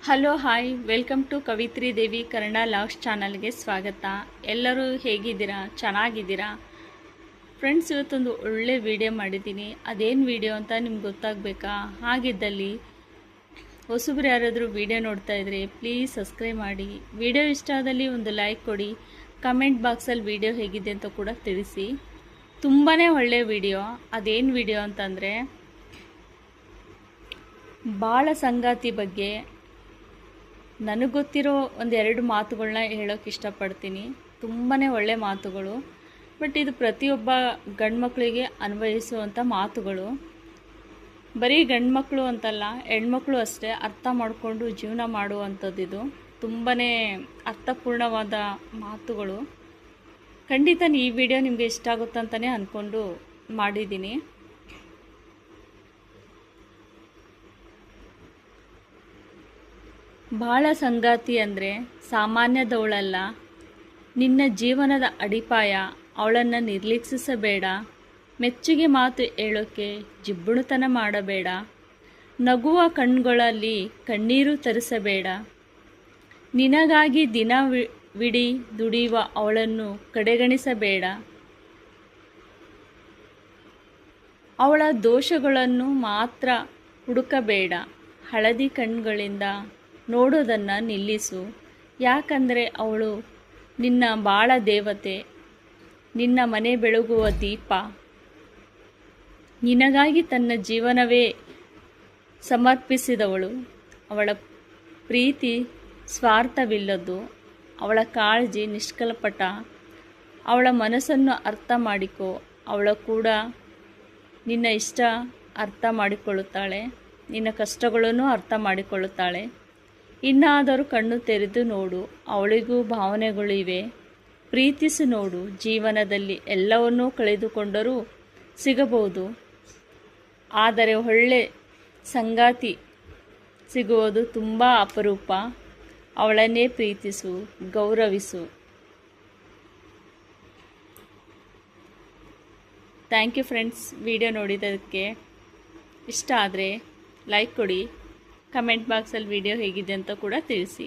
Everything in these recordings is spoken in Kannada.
Hello hi welcome to Kavitri Devi Kannada logs ಚಾನಲ್ಗೆ ಸ್ವಾಗತ. ಎಲ್ಲರೂ ಹೇಗಿದ್ದೀರಾ? ಚೆನ್ನಾಗಿದ್ದೀರಾ ಫ್ರೆಂಡ್ಸ್? ಇವತ್ತೊಂದು ಒಳ್ಳೆ ವಿಡಿಯೋ ಮಾಡಿದ್ದೀನಿ. ಅದೇನು ವಿಡಿಯೋ ಅಂತ ನಿಮ್ಗೆ ಗೊತ್ತಾಗಬೇಕಾ? ಹಾಗಿದ್ದಲ್ಲಿ ಹೊಸಬ್ರು ಯಾರಾದರೂ ವಿಡಿಯೋ ನೋಡ್ತಾ ಇದ್ರೆ ಪ್ಲೀಸ್ ಸಬ್ಸ್ಕ್ರೈಬ್ ಮಾಡಿ. ವಿಡಿಯೋ ಇಷ್ಟ ಆದಲ್ಲಿ ಒಂದು ಲೈಕ್ ಕೊಡಿ. ಕಮೆಂಟ್ ಬಾಕ್ಸಲ್ಲಿ ವಿಡಿಯೋ ಹೇಗಿದೆ ಅಂತ ಕೂಡ ತಿಳಿಸಿ. ತುಂಬಾ ಒಳ್ಳೆ ವಿಡಿಯೋ. ಅದೇನು ವಿಡಿಯೋ ಅಂತಂದರೆ ಬಾಳ ಸಂಗಾತಿ ಬಗ್ಗೆ ನನಗೆ ಗೊತ್ತಿರೋ ಒಂದೆರಡು ಮಾತುಗಳನ್ನ ಹೇಳೋಕ್ಕೆ ಇಷ್ಟಪಡ್ತೀನಿ. ತುಂಬಾ ಒಳ್ಳೆ ಮಾತುಗಳು, ಬಟ್ ಇದು ಪ್ರತಿಯೊಬ್ಬ ಗಂಡ್ಮಕ್ಳಿಗೆ ಅನ್ವಯಿಸುವಂಥ ಮಾತುಗಳು. ಬರೀ ಗಂಡ್ಮಕ್ಳು ಅಂತಲ್ಲ, ಹೆಣ್ಮಕ್ಳು ಅಷ್ಟೇ ಅರ್ಥ ಮಾಡಿಕೊಂಡು ಜೀವನ ಮಾಡುವಂಥದ್ದು. ಇದು ತುಂಬಾ ಅರ್ಥಪೂರ್ಣವಾದ ಮಾತುಗಳು. ಖಂಡಿತ ಈ ವಿಡಿಯೋ ನಿಮಗೆ ಇಷ್ಟ ಆಗುತ್ತಂತಲೇ ಅಂದ್ಕೊಂಡು ಮಾಡಿದ್ದೀನಿ. ಭಾಳ ಸಂಗಾತಿ ಅಂದರೆ ಸಾಮಾನ್ಯದವಳಲ್ಲ. ನಿನ್ನ ಜೀವನದ ಅಡಿಪಾಯ. ಅವಳನ್ನು ನಿರ್ಲಕ್ಷಿಸಬೇಡ. ಮೆಚ್ಚುಗೆ ಮಾತು ಹೇಳೋಕ್ಕೆ ಜಿಬ್ಬುಣತನ ಮಾಡಬೇಡ. ನಗುವ ಕಣ್ಗಳಲ್ಲಿ ಕಣ್ಣೀರು ತರಿಸಬೇಡ. ನಿನಗಾಗಿ ದಿನವಿಡೀ ದುಡಿಯುವ ಅವಳನ್ನು ಕಡೆಗಣಿಸಬೇಡ. ಅವಳ ದೋಷಗಳನ್ನು ಮಾತ್ರ ಹುಡುಕಬೇಡ. ಹಳದಿ ಕಣ್ಗಳಿಂದ ನೋಡೋದನ್ನು ನಿಲ್ಲಿಸು. ಯಾಕಂದರೆ ಅವಳು ನಿನ್ನ ಬಾಳ ದೇವತೆ, ನಿನ್ನ ಮನೆ ಬೆಳಗುವ ದೀಪ. ನಿನಗಾಗಿ ತನ್ನ ಜೀವನವೇ ಸಮರ್ಪಿಸಿದವಳು. ಅವಳ ಪ್ರೀತಿ ಸ್ವಾರ್ಥವಿಲ್ಲದ್ದು. ಅವಳ ಕಾಳಜಿ ನಿಷ್ಕಲ್ಪಟ. ಅವಳ ಮನಸ್ಸನ್ನು ಅರ್ಥ ಮಾಡಿಕೊ. ಅವಳ ಕೂಡ ನಿನ್ನ ಇಷ್ಟ ಅರ್ಥ ಮಾಡಿಕೊಳ್ಳುತ್ತಾಳೆ. ನಿನ್ನ ಕಷ್ಟಗಳನ್ನು ಅರ್ಥ ಮಾಡಿಕೊಳ್ಳುತ್ತಾಳೆ. ಇನ್ನಾದರೂ ಕಣ್ಣು ತೆರೆದು ನೋಡು. ಅವಳಿಗೂ ಭಾವನೆಗಳಿವೆ. ಪ್ರೀತಿಸಿ ನೋಡು. ಜೀವನದಲ್ಲಿ ಎಲ್ಲವನ್ನೂ ಕಳೆದುಕೊಂಡರೂ ಸಿಗಬಹುದು, ಆದರೆ ಒಳ್ಳೆ ಸಂಗಾತಿ ಸಿಗುವುದು ತುಂಬ ಅಪರೂಪ. ಅವಳನ್ನೇ ಪ್ರೀತಿಸು, ಗೌರವಿಸು. Thank you friends. ವಿಡಿಯೋ ನೋಡಿದ್ದಕ್ಕೆ ಇಷ್ಟ ಆದರೆ ಲೈಕ್ ಕೊಡಿ. ಕಮೆಂಟ್ ಬಾಕ್ಸಲ್ಲಿ ವಿಡಿಯೋ ಹೇಗಿದೆ ಅಂತ ಕೂಡ ತಿಳಿಸಿ.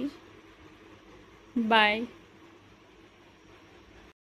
ಬಾಯ್.